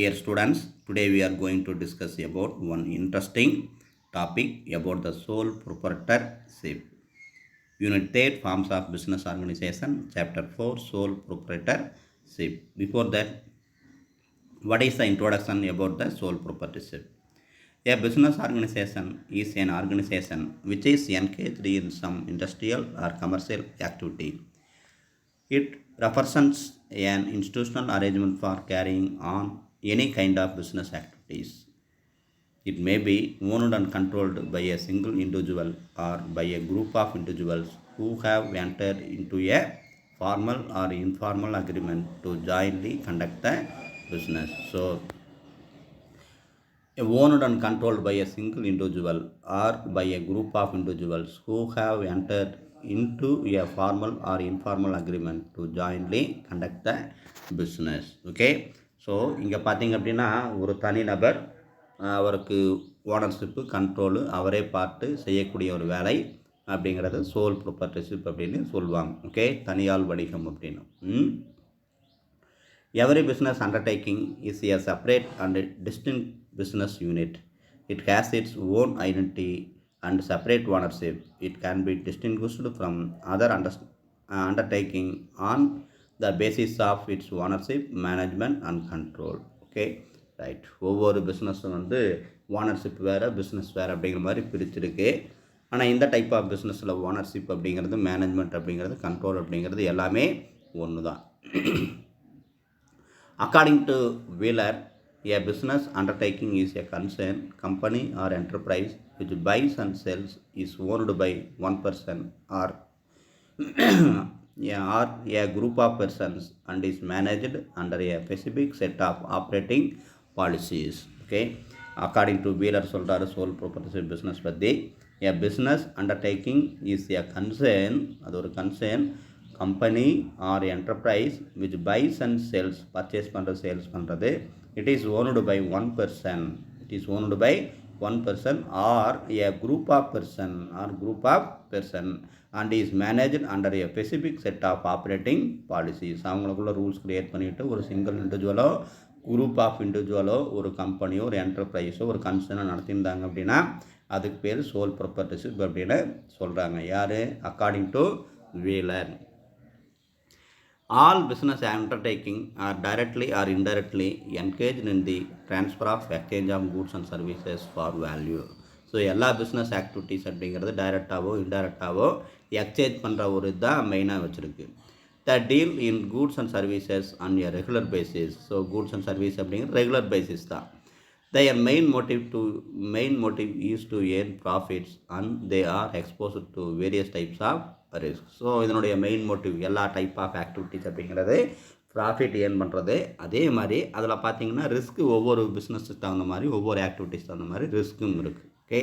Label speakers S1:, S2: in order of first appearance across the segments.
S1: Dear students, today we are going to discuss about one interesting topic about the sole proprietorship. Unit 3, Forms of Business Organization, Chapter 4, Sole Proprietorship. Before that, what is the introduction about the sole proprietorship? A business organization is an organization which is engaged in some industrial or commercial activity. It represents an institutional arrangement for carrying on any kind of business activities. It may be owned and controlled by a single individual or by a group of individuals who have entered into a formal or informal agreement to jointly conduct the business. So, owned and controlled by a single individual or by a group of individuals who have entered into a formal or informal agreement to jointly conduct the business. Okay, so இங்கே பார்த்தீங்க அப்படின்னா ஒரு தனிநபர் அவருக்கு ownership control அவரே பார்த்து செய்யக்கூடிய ஒரு வேலை அப்படிங்கிறது சோல் ப்ரொப்ரைட்டர்ஷிப் அப்படின்னு சொல்லுவாங்க. ஓகே, தனியால் வணிகம் அப்படின்னு. Every business undertaking is a separate and distinct business unit. It has its own identity and separate ownership. It can be distinguished from other undertaking on the basis of its ownership, management and control. Okay, right. ஒவ்வொரு பிஸ்னஸும் ownership வேறு business வேறு அப்படிங்கிற மாதிரி பிரிச்சிருக்கு. ஆனால் இந்த type of பிஸ்னஸில் ownership அப்படிங்கிறது, management அப்படிங்கிறது, கண்ட்ரோல் அப்படிங்கிறது எல்லாமே ஒன்று தான். According to Wheeler, a business undertaking is a concern, company or enterprise which buys and sells, is owned by one person or a group of persons and is managed under a specific set of operating policies. Okay, according to Wheeler சொல்கிறாரு sole proprietorship business பற்றி, a business undertaking is a concern, அது ஒரு concern, company or enterprise which buys and sells, purchase பண்ணுறது sales பண்ணுறது, it is owned by one person, or a group of person and is managed under a specific set of operating policies. அவங்களுக்குள்ள rules create பண்ணிவிட்டு ஒரு single இண்டிவிஜுவலோ group of இண்டிவிஜுவலோ ஒரு கம்பெனியோ ஒரு என்டர்பிரைஸோ ஒரு கன்சர்னோ நடத்தியிருந்தாங்க அப்படின்னா அதுக்கு பேர் சோல் ப்ரொப்ரைட்டர்ஷிப் அப்படின்னு சொல்கிறாங்க. யார்? According to wheeler. All business undertaking are directly or indirectly engaged in the transfer of exchange of goods and services for value. So எல்லா பிஸ்னஸ் ஆக்டிவிட்டீஸ் அப்படிங்கிறது டைரெக்டாகவோ இன்டைரக்டாகவோ எக்ஸ்சேஞ்ச் பண்ணுற ஒரு இதாக மெயினாக வச்சுருக்கு. The deal in goods and services on a regular basis. So goods and service அப்படிங்கிறது regular basis தான். Their main motive is to earn profits and they are exposed to various types of risk. So இதனுடைய main motive எல்லா type of activities அப்படிங்கிறது profit earn பண்ணுறது. அதே மாதிரி அதில் பார்த்தீங்கன்னா ரிஸ்க்கு ஒவ்வொரு பிஸ்னஸுக்கு தகுந்த மாதிரி ஒவ்வொரு ஆக்டிவிட்டீஸ் தகுந்த மாதிரி ரிஸ்க்கும் இருக்குது. Okay,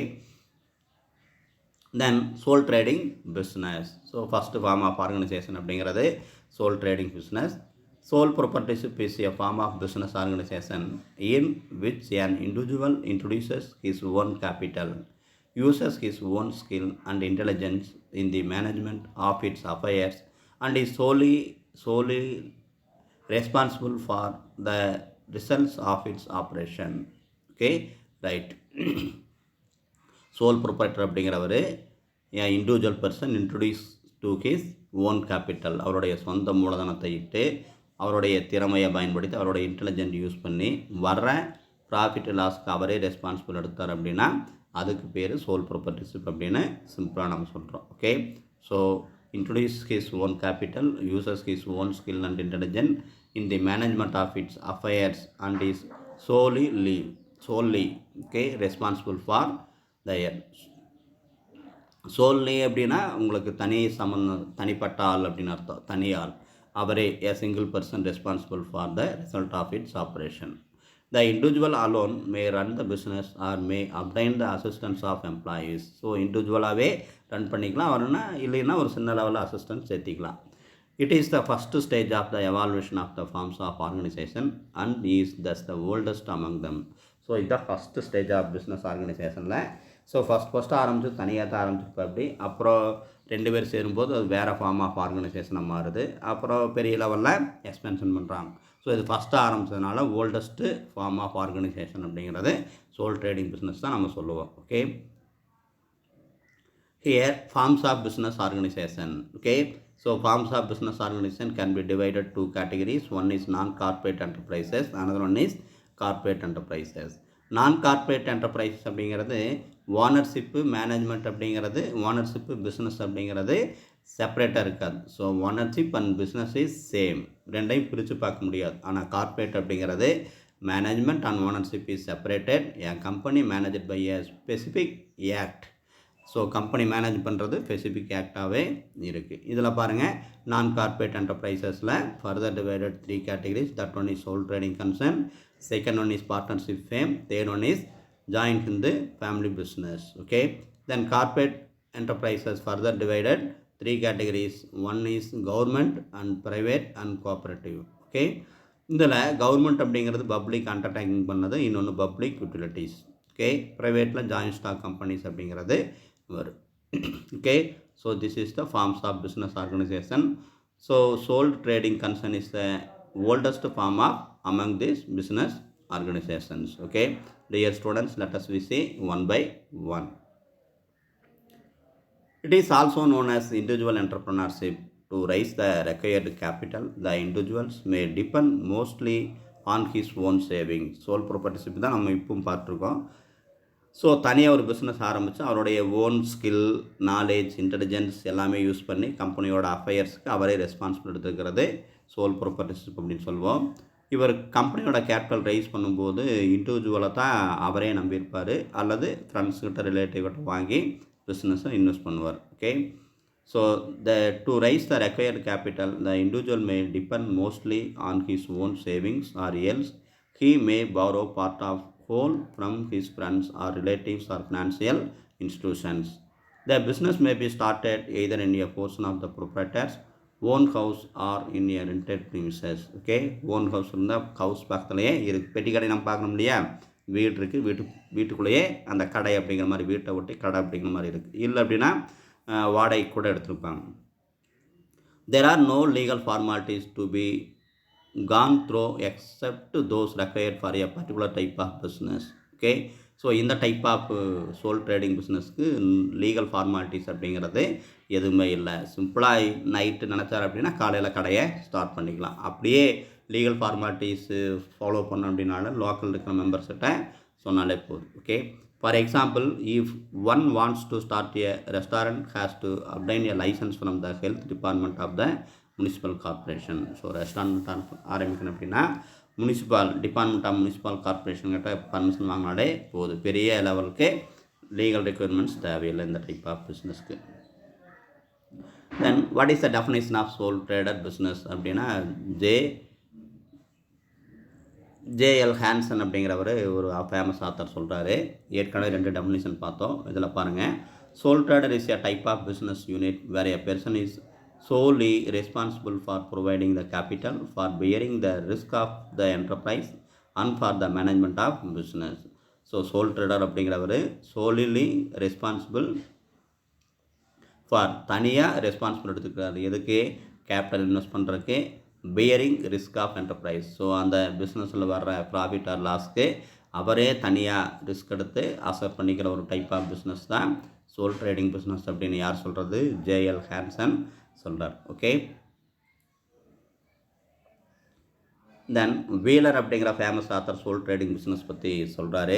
S1: then sole trading business. So first form of organisation அப்படிங்கிறது sole trading business. Sole proprietorship is a form of business organization in which an individual introduces his own capital, uses his own skill and intelligence in the management of its affairs, and is solely responsible for the results of its operation. Okay, right. Sole proprietor அப்படிங்கிறவர் a individual person introduce to his own capital, அவருடைய சொந்த மூலதனத்தை இட்டு அவருடைய திறமையை பயன்படுத்தி அவருடைய intelligent use பண்ணி வர்ற ப்ராஃபிட் லாஸ்க்கு அவரே ரெஸ்பான்சிபிள் எடுத்தார் அப்படின்னா அதுக்கு பேர் சோல் ப்ரொப்ரைட்டர்ஷிப் அப்படின்னு சிம்பிளாக நம்ம சொல்கிறோம். Okay, so introduce his own capital, uses his own skill and intelligent in the management of its affairs and is solely okay responsible for their. Solely அப்படின்னா உங்களுக்கு தனிப்பட்ட ஆள் அப்படின்னு அர்த்தம், தனியாள். அவரே a single person responsible for the result of its operation. The individual alone may run the business or may obtain the assistance of employees. So இண்டிவிஜுவலாகவே run பண்ணிக்கலாம், வரணும்னா இல்லைன்னா ஒரு சின்ன லெவலில் அசிஸ்டன்ஸ் சேர்த்திக்கலாம். It is the first stage of the evaluation of the forms of organization and is thus the oldest among them. So இதுதான் first stage of business ஆர்கனைசேஷனில். ஸோ ஃபஸ்ட்டு ஆரம்பித்து தனியாக தான் ஆரம்பிச்சு அப்படி அப்புறம் 2 பேர் சேரும்போது அது வேறு ஃபார்ம் ஆஃப் ஆர்கனைசேஷனாக மாறுது. அப்புறம் பெரிய லெவலில் எக்ஸ்பென்ஷன் பண்ணுறாங்க. ஸோ இது ஃபஸ்ட்டு ஆரம்பிச்சதுனால ஓல்டஸ்ட்டு ஃபார்ம் ஆஃப் ஆர்கனைசேஷன் அப்படிங்கிறது சோல் ட்ரேடிங் பிஸ்னஸ் தான் நம்ம சொல்லுவோம். Okay, here forms of business organization. Okay, so forms of business organization can be divided two categories. One is non-corporate enterprises, another one is corporate enterprises. Non-corporate enterprises அப்படிங்கிறது ownership management அப்படிங்கிறது ownership business அப்படிங்கிறது செப்பரேட்டாக இருக்காது. So ownership and business is same, ரெண்டையும் பிரித்து பார்க்க முடியாது. ஆனால் கார்ப்பரேட் அப்படிங்கிறது management and ownership is separated. A company managed by a specific act. So company manage பண்ணுறது ஸ்பெசிஃபிக் ஆக்டாகவே இருக்குது. இதில் பாருங்கள், நான் கார்ப்பரேட் என்டர்பிரைசஸில் further divided 3 categories. That one is sole trading concern, second one is partnership firm, third one is joint in the family business. Okay, then corporate enterprises further divided 3 categories. One is government and private and cooperative. Okay, இதில் government அப்படிங்கிறது public undertaking பண்ணது, இன்னொன்று public utilities. Okay, ப்ரைவேட்டில் joint stock companies அப்படிங்கிறது வரும். Okay, so this is the forms of business organisation. So sole trading concern is the oldest form of among these business organizations. Okay, dear students, let us we see one by one. It is also known as individual entrepreneurship. To raise the required capital, the individuals may depend mostly on his own savings. Sole proprietorship தான் நம்ம இப்பவும் பார்த்துருக்கோம். So தனியாக ஒரு business ஆரம்பித்து அவருடைய own skill, knowledge, intelligence எல்லாமே use பண்ணி கம்பெனியோட அஃபேர்ஸ்க்கு அவரே ரெஸ்பான்சிபிள் எடுத்துக்கிறது சோல் ப்ரொப்ரைட்டர்ஷிப் அப்படின்னு சொல்லுவோம். இவர் கம்பெனியோட கேபிட்டல் ரைஸ் பண்ணும்போது இண்டிவிஜுவலை தான் அவரே நம்பியிருப்பார், அல்லது ஃப்ரெண்ட்ஸ்கிட்ட ரிலேட்டிவ்கிட்ட வாங்கி பிஸ்னஸை இன்வெஸ்ட் பண்ணுவார். Okay, so to raise the required capital, the individual May depend mostly on his own savings or else he may borrow part of whole from his friends or relatives or financial institutions. The business may be started either in a portion of the proprietor's own house or in a rented premises. Okay, own house இருந்தால் house பக்கத்துலேயே இருக்குது. பெட்டி கடை நம்ம பார்க்கணும் இல்லையா, வீடு இருக்குது, வீட்டுக்குள்ளேயே அந்த கடை அப்படிங்கிற மாதிரி, வீட்டை ஒட்டி கடை அப்படிங்கிற மாதிரி இருக்குது. இல்லை அப்படின்னா வாடகை கூட எடுத்துருப்பாங்க. There are no legal formalities to be gone through except those required for a particular type of business. Okay, so இந்த டைப் ஆஃப் சோல் ட்ரேடிங் பிஸ்னஸ்க்கு லீகல் ஃபார்மாலிட்டிஸ் அப்படிங்கிறது எதுவுமே இல்லை. சிம்பிளாக நைட்டு நினச்சார் அப்படின்னா காலையில் கடையை ஸ்டார்ட் பண்ணிக்கலாம். அப்படியே லீகல் ஃபார்மாலிட்டிஸு ஃபாலோ பண்ணோம் அப்படின்னால லோக்கல் இருக்கிற மெம்பர்ஸ்கிட்ட சொன்னாலே போதும். Okay, for example, if one wants to start a restaurant has to obtain a licence from the health department of the municipal corporation. So restaurant ஆரம்பிக்கணும் அப்படின்னா டிபார்ட்மெண்ட் ஆஃப் முனிசிபல் கார்பரேஷன் கிட்ட permission வாங்கினாலே போதும். பெரிய லெவலுக்கு லீகல் ரெக்யர்மெண்ட்ஸ் தேவையில்லை இந்த type of பிஸ்னஸ்க்கு. Then what is the definition of sole trader business அப்படின்னா ஜேஎல் ஹான்சன் அப்படிங்கிறவர் ஒரு ஃபேமஸ் ஆத்தர் சொல்கிறாரு. ஏற்கனவே 2 டெஃபினேஷன் பார்த்தோம். இதில் பாருங்கள், sole trader is a type of business unit where a person is solely responsible for providing the capital, for bearing the risk of the enterprise and for the management of business. So sole trader அப்படிங்கிறவர் solely responsible for, தனியாக responsible எடுத்துக்கிறாரு. எதுக்கு? Capital invest பண்ணுறதுக்கு, bearing risk of enterprise. So அந்த பிஸ்னஸில் வர்ற profit R லாஸ்க்கு அவரே தனியாக ரிஸ்க் எடுத்து அசப்ட் பண்ணிக்கிற ஒரு டைப் ஆஃப் பிஸ்னஸ் தான் சோல் ட்ரேடிங் பிஸ்னஸ் அப்படின்னு யார் சொல்கிறது? ஜேஎல் ஹான்சன் சொல்கிறார். ஓகே, தென் வீலர் அப்படிங்கிற famous author sole trading business பற்றி சொல்கிறாரு.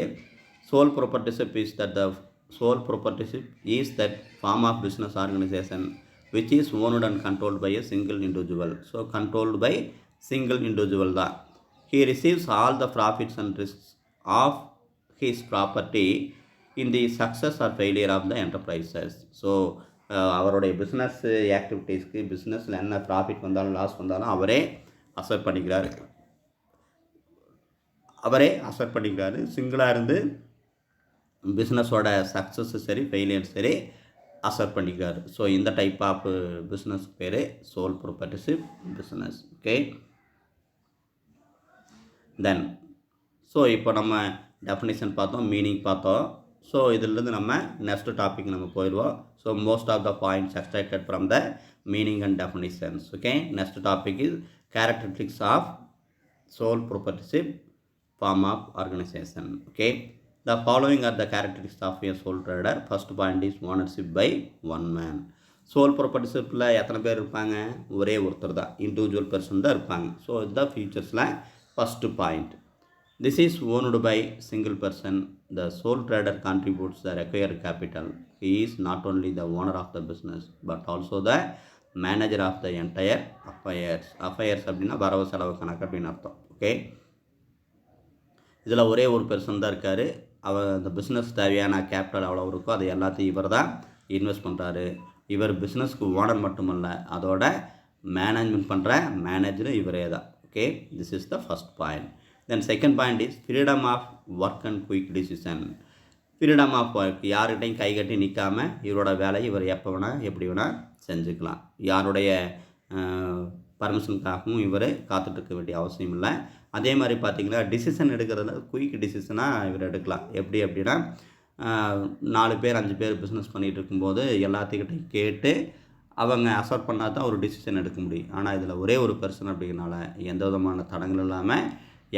S1: Sole proprietorship is that the sole proprietorship is that form of business organisation which is owned and controlled by a single individual. So controlled by single individual தான். He receives all the profits and risks of his property in the success R failure of the enterprises. So அவருடைய business ஆக்டிவிட்டீஸ்க்கு, பிஸ்னஸில் என்ன profit வந்தாலும் loss வந்தாலும் அவரே accept பண்ணிக்கிறாரு. சிங்கிளாக இருந்து பிஸ்னஸோட சக்ஸஸ் சரி ஃபெயிலியர் சரி அசப்ட் பண்ணிக்கிறாரு. ஸோ இந்த டைப் ஆஃப் பிஸ்னஸ் பேர் sole proprietorship business. Okay, then so இப்போ நம்ம டெஃபினிஷன் பார்த்தோம், மீனிங் பார்த்தோம். ஸோ இதிலிருந்து நம்ம நெக்ஸ்ட் டாபிக் நம்ம போயிடுவோம். So most of the points extracted from the meaning and definitions. Okay, next topic is characteristics of sole proprietorship form of organization. Okay, the following are the characteristics of a sole trader. First point is ownership by one man. Sole ப்ராப்பர்ட்டிஷிப்பில் எத்தனை பேர் இருப்பாங்க? ஒரே ஒருத்தர் தான், individual person தான் இருப்பாங்க. So இதுதான் ஃபீச்சர்ஸில் first point. This is owned by single person. The sole trader contributes the required capital. He is not only the owner of the business but also the manager of the entire affairs. Affairs அப்படின்னா வரவு செலவு கணக்கு அப்படின்னு அர்த்தம். Okay, இதில் ஒரே ஒரு person தான் இருக்கார். அந்த பிஸ்னஸ் தேவையான கேபிட்டல் எவ்வளோ இருக்கோ அது எல்லாத்தையும் இவர் தான் இன்வெஸ்ட் பண்ணுறாரு. இவர் பிஸ்னஸ்க்கு ஓனர் மட்டுமல்ல, அதோட மேனேஜ்மெண்ட் பண்ணுற மேனேஜரும் இவரே தான். Okay, this is the first point. Then second point is freedom of work and quick decision. Freedom of work, யார்கிட்டையும் கை கட்டி நிற்காமல் இவரோட வேலையை இவர் எப்போ வேணால் எப்படி வேணால் செஞ்சுக்கலாம். யாருடைய பர்மிஷனுக்காகவும் இவர் காத்துட்ருக்க வேண்டிய அவசியம் இல்லை. அதே மாதிரி பார்த்திங்கன்னா டிசிஷன் எடுக்கிறதுல குயிக் டிசிஷனாக இவர் எடுக்கலாம். எப்படி அப்படின்னா 4 பேர் 5 பேர் பிஸ்னஸ் பண்ணிகிட்டு இருக்கும்போது எல்லாத்துக்கிட்டையும் கேட்டு அவங்க அசர்ட் பண்ணால் தான் ஒரு டிசிஷன் எடுக்க முடியும். ஆனால் இதில் ஒரே ஒரு பர்சன் அப்படிங்கிறனால எந்த விதமான தடங்கள் இல்லாமல்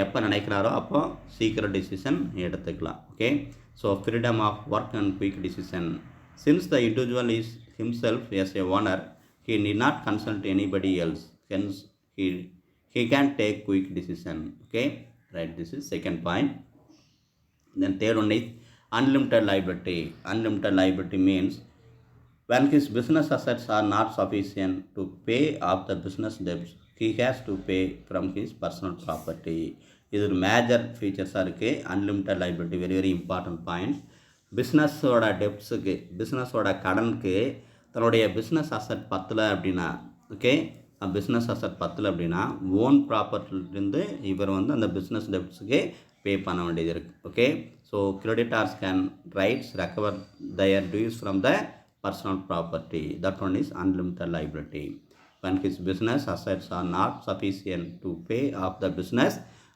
S1: எப்போ நினைக்கிறாரோ அப்போ சீக்கிரம் டிசிஷன் எடுத்துக்கலாம். Okay, so freedom of work and quick decision. Since the individual is himself as a owner, he need not consult anybody else, hence he can take quick decision. Okay, right, this is second point. Then third one is unlimited liability. Unlimited liability means when his business assets are not sufficient to pay off the business debts, he has to pay from his personal property. இது ஒரு major ஃபீச்சர்ஸாக இருக்குது. Unlimited liability very very important point. பிஸ்னஸோட டெப்ஸுக்கு, பிஸ்னஸோட கடனுக்கு தன்னுடைய business asset பத்தலை அப்படின்னா, ஓகே, பிஸ்னஸ் அசட் பத்தலை அப்படின்னா ஓன் ப்ராப்பர்ட்டிலேருந்து இவர் அந்த பிஸ்னஸ் டெப்ஸுக்கு பே பண்ண வேண்டியது இருக்குது. Okay, so creditors can rights recover their dues from the personal property. That one is unlimited liability. When his business assets are not sufficient to pay off the business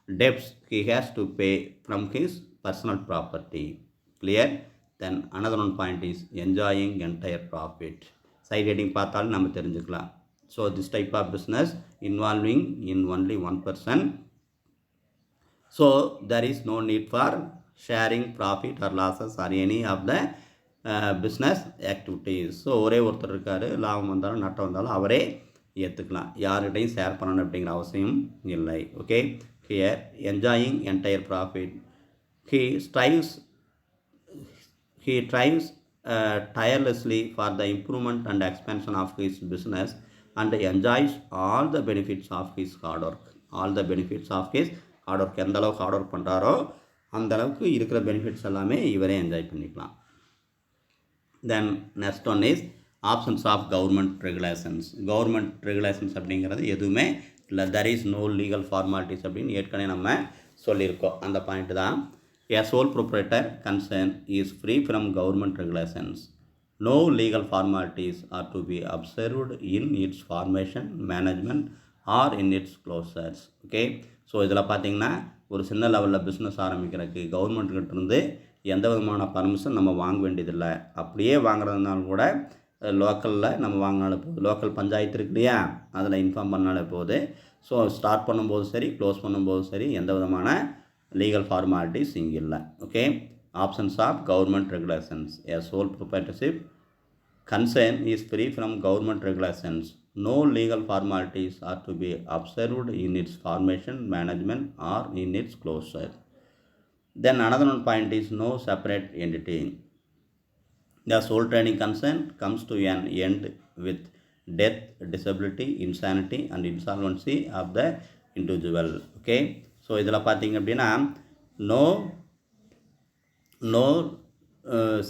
S1: debts, he has to pay from his personal property. Clear? Then another one point is enjoying entire profit. Side heading பார்த்தாலும் நம்ம தெரிஞ்சுக்கலாம். So this type of business involving in only one person, so there is no need for sharing profit or losses or any of the business activities. So ஒரே ஒருத்தர் இருக்கார், லாபம் வந்தாலும் நட்டம் வந்தாலும் அவரே ஏற்றுக்கலாம், யார்கிட்டையும் ஷேர் பண்ணணும் அப்படிங்கிற அவசியம் இல்லை. Okay, here enjoying entire profit. He drives tirelessly for the improvement and expansion of his business and enjoys all the benefits of his hard work. All the benefits of his hard work. எந்த அளவுக்கு hard work பண்ணுறாரோ அந்த அளவுக்கு இருக்கிற benefits எல்லாமே இவரே enjoy பண்ணிக்கலாம். Then next one is absence of government regulations. Government regulations அப்படிங்கிறது எதுவுமே இல்லை, there is no legal formalities அப்படின்னு ஏற்கனவே நம்ம சொல்லியிருக்கோம். அந்த பாயிண்ட் தான். A sole proprietor concern is free from government regulations. No legal formalities are to be observed in its formation, management or in its closures. Okay, so இதில் பார்த்தீங்கன்னா ஒரு சின்ன லெவலில் பிஸ்னஸ் ஆரம்பிக்கிறதுக்கு கவர்மெண்ட்கிட்ட இருந்து எந்த விதமான பர்மிஷன் நம்ம வாங்க வேண்டியதில்லை. அப்படியே வாங்குறதுனால கூட லோக்கலில் நம்ம வாங்கினாலும் போகுது, லோக்கல் பஞ்சாயத்து இருக்கு இல்லையா, அதில் இன்ஃபார்ம் பண்ணாலே போகுது. ஸோ ஸ்டார்ட் பண்ணும்போது சரி, க்ளோஸ் பண்ணும்போது சரி, எந்த விதமான லீகல் ஃபார்மாலிட்டிஸ் இங்கே இல்லை. Okay, absence of government regulations. A sole proprietorship concern is free from government regulations. No legal formalities are to be observed in its formation, management or in its closure. Then another one point is no separate entity. The sole trading concern comes to an end with death, disability, insanity and insolvency of the individual. Okay, so இதில் பார்த்திங்க அப்படின்னா no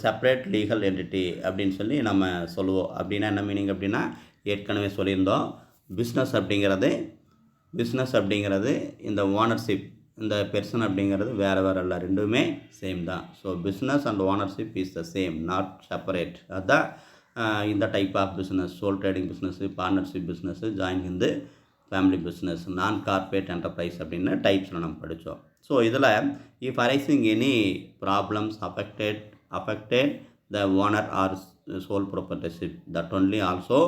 S1: separate legal entity அப்படின்னு சொல்லி நம்ம சொல்லுவோம். அப்படின்னா என்ன meaning அப்படின்னா ஏற்கனவே சொல்லியிருந்தோம், பிஸ்னஸ் அப்படிங்கிறது இந்த ஓனர்ஷிப், இந்த பெர்சன் அப்படிங்கிறது வேறு வேறு இல்லை, ரெண்டுமே சேம் தான். So business and ownership is the same, not separate. அதுதான் இந்த type of business, sole trading business, partnership business, joint Hindu family business, non corporate enterprise அப்படின்னு டைப்ஸில் நம்ம படித்தோம். ஸோ இதில் if arising any problems affected the owner or sole proprietorship, that only also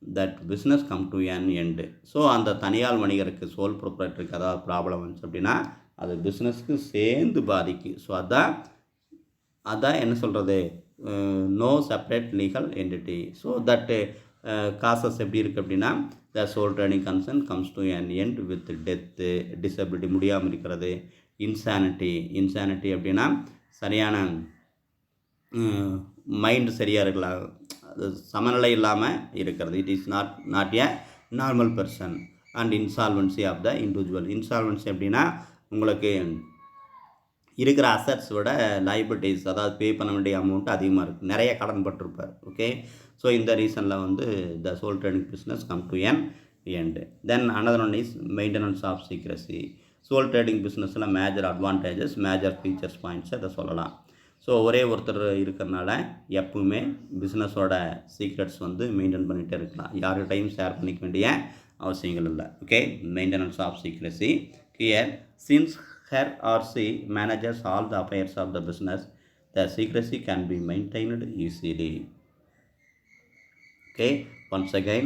S1: that business come to an end. So அந்த தனியார் வணிகருக்கு soul ப்ரொப்ரைட்டருக்கு ஏதாவது problem வந்துச்சு அப்படின்னா அது பிஸ்னஸ்க்கு சேர்ந்து பாதிக்கும். ஸோ அதான் என்ன சொல்கிறது, no separate legal entity. So that causes எப்படி இருக்குது அப்படின்னா the sole trading concern comes to an end with death, disability, முடியாமல் இருக்கிறது, இன்சானிட்டி அப்படின்னா சரியான மைண்டு சரியாக இருக்கலாம், அது சமநிலை இல்லாமல் இருக்கிறது. It is not a normal person. And insolvency of the individual. Insolvency அப்படின்னா உங்களுக்கு இருக்கிற அசட்ஸ் விட லைபிலிட்டிஸ், அதாவது பே பண்ண வேண்டிய அமௌண்ட் அதிகமாக இருக்குது, நிறைய கடன் பட்டிருப்பார். ஓகே, ஸோ இந்த ரீசனில் வந்து the sole trading business come to an end. Then another one is maintenance of secrecy. Sole trading பிஸ்னஸில் major advantages, major features, points அதை சொல்லலாம். ஸோ ஒரே ஒருத்தர் இருக்கிறனால எப்பவுமே பிஸ்னஸோட சீக்ரெட்ஸ் வந்து மெயின்டைன் பண்ணிகிட்டே இருக்கலாம், யார்கிட்டையும் ஷேர் பண்ணிக்க வேண்டிய அவசியங்கள் இல்லை. Okay, maintenance of secrecy. Here since her or she manages all the affairs of the business, the secrecy can be maintained easily. Okay, once again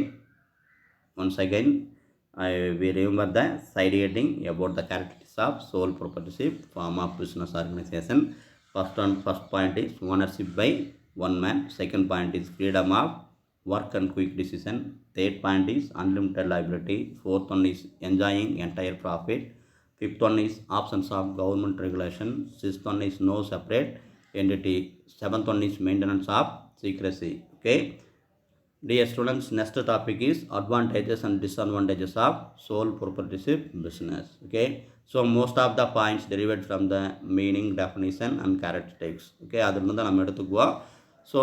S1: we remember the side heading about the characteristics of sole proprietorship form of business organization. First point is ownership by one man. Second point is freedom of work and quick decision. Third point is unlimited liability. Fourth one is enjoying entire profit. Fifth one is absence of government regulation. Sixth one is no separate entity. Seventh one is maintenance of secrecy. Okay, dear students, next topic is advantages and disadvantages of sole proprietorship business. Okay, so most of the points derived from the meaning, definition and characteristics. Okay, அதிலிருந்து தான் நம்ம எடுத்துக்குவோம். So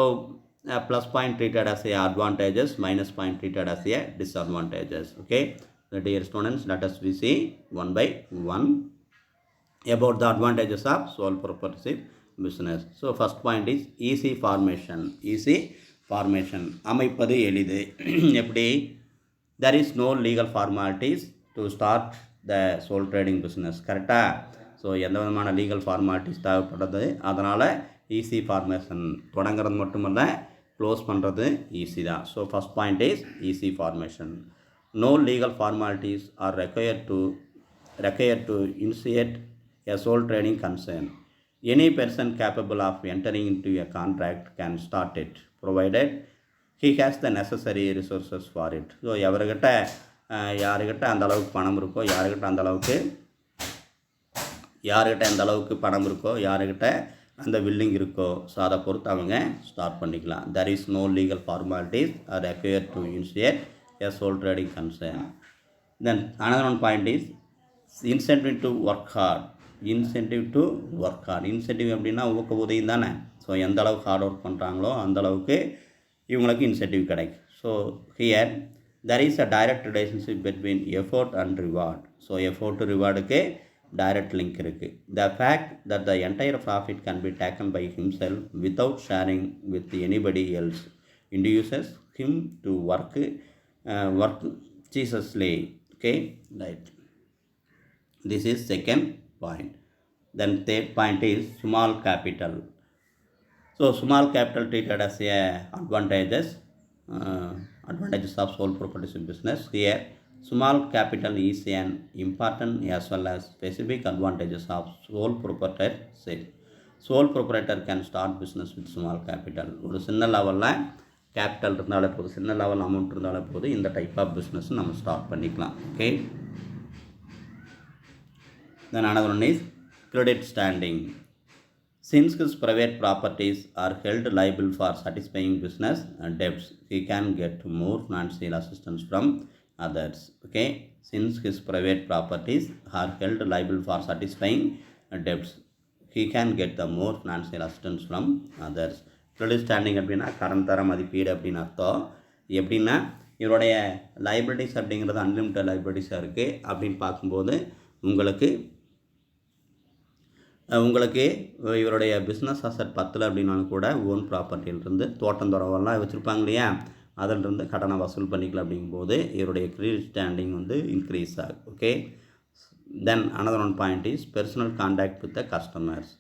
S1: plus point treated as a advantages, minus point treated as a disadvantages. Okay, dear students, let us we see one by one about the advantages of sole proprietorship business. So first point is easy formation. அமைப்பது எளிது. எப்படி? there is no legal formalities to start the sole trading business. கரெக்டாக? So எந்த விதமான legal formalities தேவைப்படுறது, அதனால் easy formation, தொடங்கிறது மட்டுமல்ல close பண்ணுறது ஈஸி தான். So first point is easy formation. No legal formalities are required to initiate a sole trading concern. Any person capable of entering into a contract can start it, provided he has the necessary resources for it. So யாருக்கிட்ட அந்த அளவுக்கு பணம் இருக்கோ, யாருக்கிட்ட அந்த அந்த willing இருக்கோ, so அதை பொறுத்து அவங்க ஸ்டார்ட் பண்ணிக்கலாம். there is no legal formalities are required to initiate a sole trading concern. Then another one point is incentive to work hard. Incentive அப்படின்னா ஊக்கவுதயம் தானே. ஸோ எந்த அளவுக்கு ஹார்ட் ஒர்க் பண்ணுறாங்களோ அந்த அளவுக்கு இவங்களுக்கு இன்சென்டிவ் கிடைக்கும். So here there is a direct relationship between effort and reward. So effort to ரிவார்டுக்கு டைரக்ட் லிங்க் இருக்குது. The fact that the entire profit can be taken by himself without sharing with anybody else induces him to work ceaselessly. Okay, right. This is second point. Then third point is small capital. So small capital treated as a advantages of sole proprietorship business. Here small capital is an important as well as specific advantages of sole proprietorship. Sole proprietor can start business with small capital. ஒரு சின்ன லெவலில் capital இருந்தாலே போதும், சின்ன level amount இருந்தாலே போதும், இந்த type of business நம்ம ஸ்டார்ட் பண்ணிக்கலாம். Okay, then another one is credit standing. Since his private properties are held liable for satisfying business debts, he can get more financial assistance from others. Okay, since his private properties are held liable for satisfying debts, he can get the more financial assistance from others. Credit standing அப்படின்னா கடன் தர மதிப்பீடு அப்படின்னு அர்த்தம். எப்படின்னா இவருடைய liabilities அப்படிங்கிறது unlimited லைபிலிட்டிஸாக இருக்குது அப்படின்னு பார்க்கும்போது உங்களுக்கு இவருடைய பிஸ்னஸ் அசட் 10 அப்படின்னாலும் கூட ஓன் ப்ராப்பர்ட்டியிலிருந்து தோட்டந்தொரவெல்லாம் வச்சுருப்பாங்க இல்லையா, அதிலிருந்து கடனை வசூல் பண்ணிக்கலாம். அப்படிங்கும்போது இவருடைய கிரெடிட் ஸ்டாண்டிங் வந்து இன்க்ரீஸ் ஆகும். Okay, then another one point is personal contact with the customers.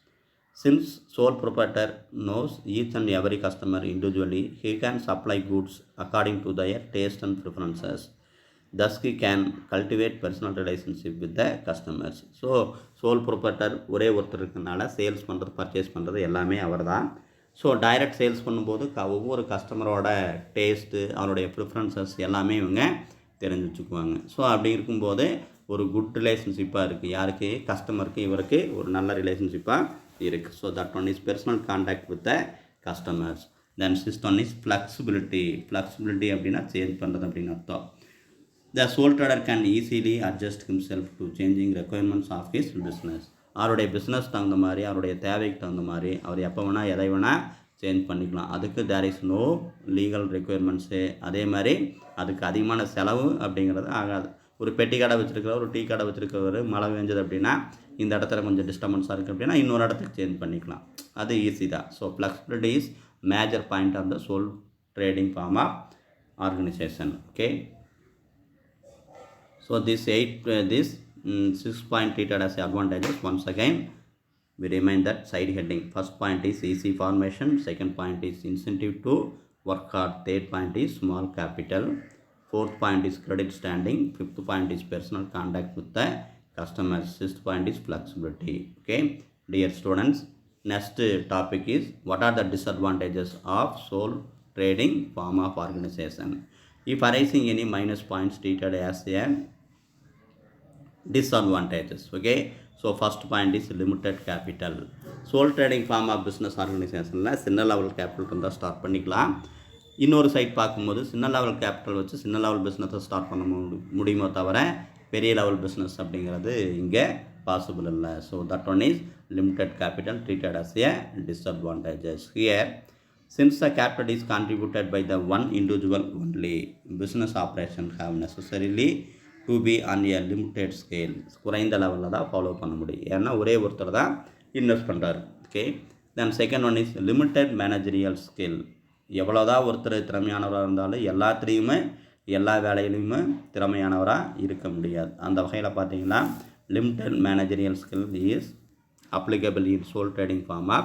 S1: Since sole proprietor knows each and every customer individually, he can supply goods according to their taste and preferences. Thus, he can cultivate personal relationship with the customers. So soul proprietor ஒரே ஒருத்தர் இருக்கனால sales பண்ணுறது purchase பண்ணுறது எல்லாமே அவர் தான். So direct sales பண்ணும்போது ஒவ்வொரு கஸ்டமரோட டேஸ்ட்டு அவருடைய ப்ரிஃபரன்சஸ் எல்லாமே இவங்க தெரிஞ்சு வச்சுக்குவாங்க. ஸோ அப்படி இருக்கும்போது ஒரு குட் ரிலேஷன்ஷிப்பாக இருக்குது. யாருக்கு? கஸ்டமருக்கு இவருக்கு ஒரு நல்ல ரிலேஷன்ஷிப்பாக இருக்குது. So that one is personal contact with the customers. Then sixth one is flexibility. Flexibility அப்படின்னா சேஞ்ச் பண்ணுறது அப்படின்னு அர்த்தம். The sole trader can easily adjust himself to changing requirements of his business. அவருடைய பிஸ்னஸ் தகுந்த மாதிரி, அவருடைய தேவைக்கு தகுந்த மாதிரி அவர் எப்போ வேணால் எதை வேணால் சேஞ்ச் பண்ணிக்கலாம். அதுக்கு தேர் இஸ் நோ லீகல் ரெக்குயர்மெண்ட்ஸு. அதே மாதிரி அதுக்கு அதிகமான செலவு அப்படிங்கிறது ஆகாது. ஒரு பெட்டி கடை வச்சுருக்கிறவர், ஒரு டீ கடை வச்சுருக்கிறவர், மழை பெஞ்சது அப்படின்னா இந்த இடத்துல கொஞ்சம் டிஸ்டர்பன்ஸாக இருக்குது அப்படின்னா இன்னொரு இடத்துக்கு சேஞ்ச் பண்ணிக்கலாம். அது ஈஸி தான். So flexibility is major point of the sole trading form of organisation. Okay. So this 6 point treated as advantages. Once again we remind that side heading. First point is easy formation, second point is incentive to work hard, third point is small capital, fourth point is credit standing, fifth point is personal contact with the customers, sixth point is flexibility. Okay, dear students, next topic is what are the disadvantages of sole trading form of organization. If arising any minus points treated as a disadvantages. Okay, so first point is limited capital. Sole trading form of business organizationல சின்ன level capital இருந்தால் start பண்ணிக்கலாம். இன்னொரு side பார்க்கும்போது சின்ன level capital வச்சு சின்ன level பிஸ்னஸை start பண்ண முடியுமோ தவிர பெரிய லெவல் பிஸ்னஸ் அப்படிங்கிறது இங்கே பாசிபிள் இல்லை. So that one is limited capital treated as a disadvantages. Here since the capital is contributed by the one individual only, business operation have necessarily to be on a limited scale. குறைந்த லெவலில் தான் follow பண்ண முடியும். ஏன்னா ஒரே ஒருத்தர் தான் invest பண்ணுறாரு. Okay. Then second one is limited managerial skill. எவ்வளோதான் ஒருத்தர் திறமையானவராக இருந்தாலும் எல்லாத்துலேயுமே எல்லா வேலையிலையுமே திறமையானவராக இருக்க முடியாது. அந்த வகையில் பார்த்தீங்கன்னா limited managerial skill is applicable in sole trading form of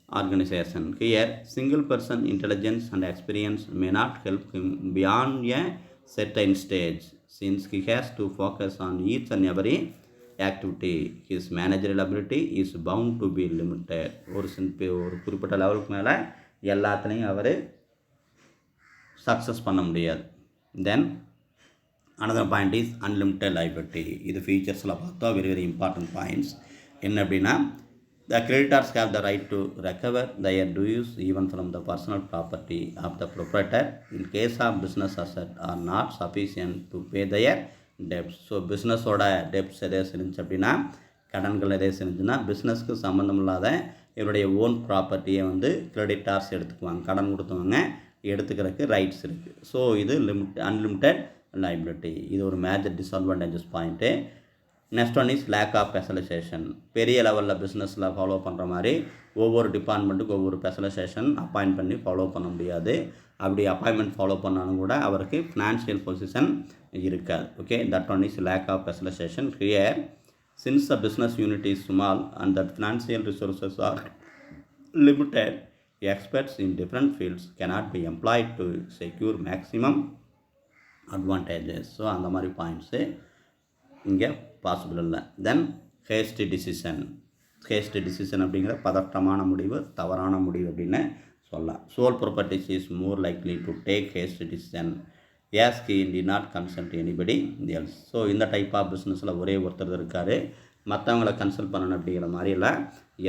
S1: organization. Here single person intelligence and experience may not help him beyond a certain stage, since he has to focus on each and every activity. His managerial ability is bound to be limited. ஒரு குறிப்பிட்ட லெவலுக்கு மேலே எல்லாத்துலேயும் அவர் success பண்ண முடியாது. தென் another point is unlimited liability. இது ஃபீச்சர்ஸில் பார்த்தோம். Very very important points. என்ன அப்படின்னா the creditors have the right to recover their dues even from the personal property of the proprietor in case of business assets are not sufficient to pay their debts. So பிஸ்னஸோட debts எதாவது செஞ்சு அப்படின்னா கடன்கள் எதாவது செஞ்சுன்னா பிஸ்னஸ்க்கு சம்மந்தம் இல்லாத இவருடைய ஓன் ப்ராப்பர்ட்டியை வந்து கிரெடிட்டார்ஸ் எடுத்துக்குவாங்க. கடன் கொடுத்தவங்க எடுத்துக்கிறதுக்கு ரைட்ஸ் இருக்குது. ஸோ இது அன்லிமிட்டட் லைபிலிட்டி. இது ஒரு major disadvantages point. Next one is lack of specialisation. பெரிய லெவலில் பிஸ்னஸில் ஃபாலோ பண்ணுற மாதிரி ஒவ்வொரு டிபார்ட்மெண்ட்டுக்கு ஒவ்வொரு ஸ்பெஷலைசேஷன் அப்பாயிண்ட் பண்ணி ஃபாலோ பண்ண முடியாது. அப்படி அப்பாயின்மெண்ட் ஃபாலோ பண்ணாலும் கூட அவருக்கு ஃபினான்ஷியல் பொசிஷன் இருக்காது. Okay, that one is lack of specialisation. Here since the business unit is small and the financial resources are limited, experts in different fields cannot be employed to secure maximum advantages. So அந்த மாதிரி points இங்கே possible இல்லை. Then hasty decision. Hasty decision அப்படிங்கிற பதற்றமான முடிவு, தவறான முடிவு அப்படின்னு சொல்லலாம். Sole properties is more likely to take hasty decision as he did not consult anybody else. So இந்த டைப் ஆஃப் பிஸ்னஸில் ஒரே ஒருத்தர் இருக்கார், மற்றவங்கள கன்சல்ட் பண்ணணும் அப்படிங்கிற மாதிரிலாம்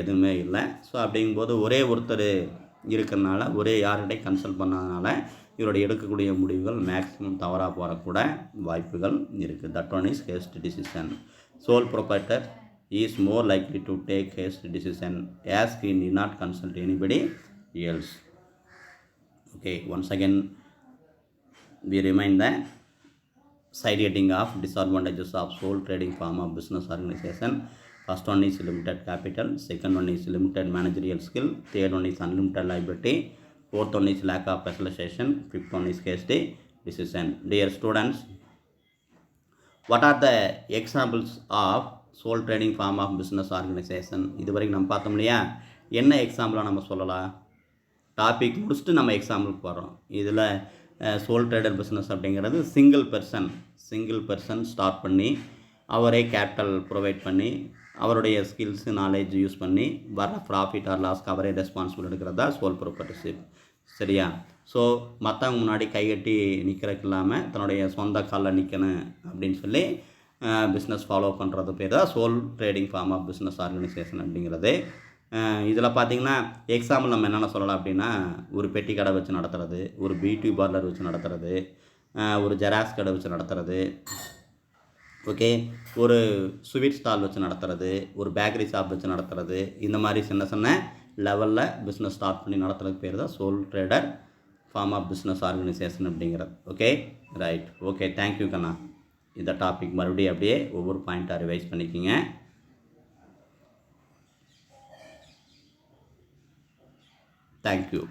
S1: எதுவுமே இல்லை. ஸோ அப்படிங்கும்போது ஒரே ஒருத்தர் இருக்கிறதுனால ஒரே யார்கிட்டையும் கன்சல்ட் பண்ணாதனால இவருடைய எடுக்கக்கூடிய முடிவுகள் மேக்ஸிமம் தவறாக போகக்கூட வாய்ப்புகள் இருக்குது. That one is haste decision. Sole proprietor is more likely to take haste decision as he need not consult anybody else. Okay, once again we remind the side heading of disadvantages of sole trading form of business organization. First one is limited capital, second one is limited managerial skill, third one is unlimited liability, fourth one is lack of specialization, fifth one is hasty decision. Dear students, what are the examples of sole trading form of business organisation. இது வரைக்கும் நம்ம பார்த்தோம் இல்லையா? என்ன எக்ஸாம்பிளாக நம்ம சொல்லலாம்? Topic முடிச்சுட்டு நம்ம எக்ஸாம்பிளுக்கு போகிறோம். இதில் சோல் ட்ரேடர் பிஸ்னஸ் அப்படிங்கிறது சிங்கிள் பர்சன் ஸ்டார்ட் பண்ணி அவரே கேபிட்டல் ப்ரொவைட் பண்ணி அவருடைய ஸ்கில்ஸு நாலேஜ் யூஸ் பண்ணி வர ப்ராஃபிட் ஆர் லாஸ்க்கு அவரே ரெஸ்பான்சிபிள் எடுக்கிறது தான் சோல் ப்ராப்பர்ட்டிஷிப். சரியா? ஸோ மற்றவங்க முன்னாடி கைகட்டி நிற்கிறதுக்கு இல்லாமல் தன்னுடைய சொந்த காலில் நிற்கணும் அப்படின்னு சொல்லி பிஸ்னஸ் ஃபாலோ பண்ணுறது பேர் தான் sole trading form of business organisation அப்படிங்கிறது. இதில் பார்த்திங்கன்னா எக்ஸாம்பிள் நம்ம என்னென்ன சொல்லலாம் அப்படின்னா, ஒரு பெட்டி கடை வச்சு நடத்துறது, ஒரு பியூட்டி பார்லர் வச்சு நடத்துறது, ஒரு ஜெராக்ஸ் கடை வச்சு நடத்துறது, ஓகே, ஒரு ஸ்வீட் ஸ்டால் வச்சு நடத்துறது, ஒரு பேக்கரி ஷாப் வச்சு நடத்துறது, இந்த மாதிரி சின்ன லெவலில் பிஸ்னஸ் ஸ்டார்ட் பண்ணி நடத்துறதுக்கு பேர் தான் sole trader form of business organisation அப்படிங்கிறது. ஓகே, ரைட், ஓகே, தேங்க்யூ கண்ணா. இந்த டாபிக் மறுபடியும் அப்படியே ஒவ்வொரு பாயிண்ட்டாக ரிவைஸ் பண்ணிக்கிங்க. தேங்க்யூ.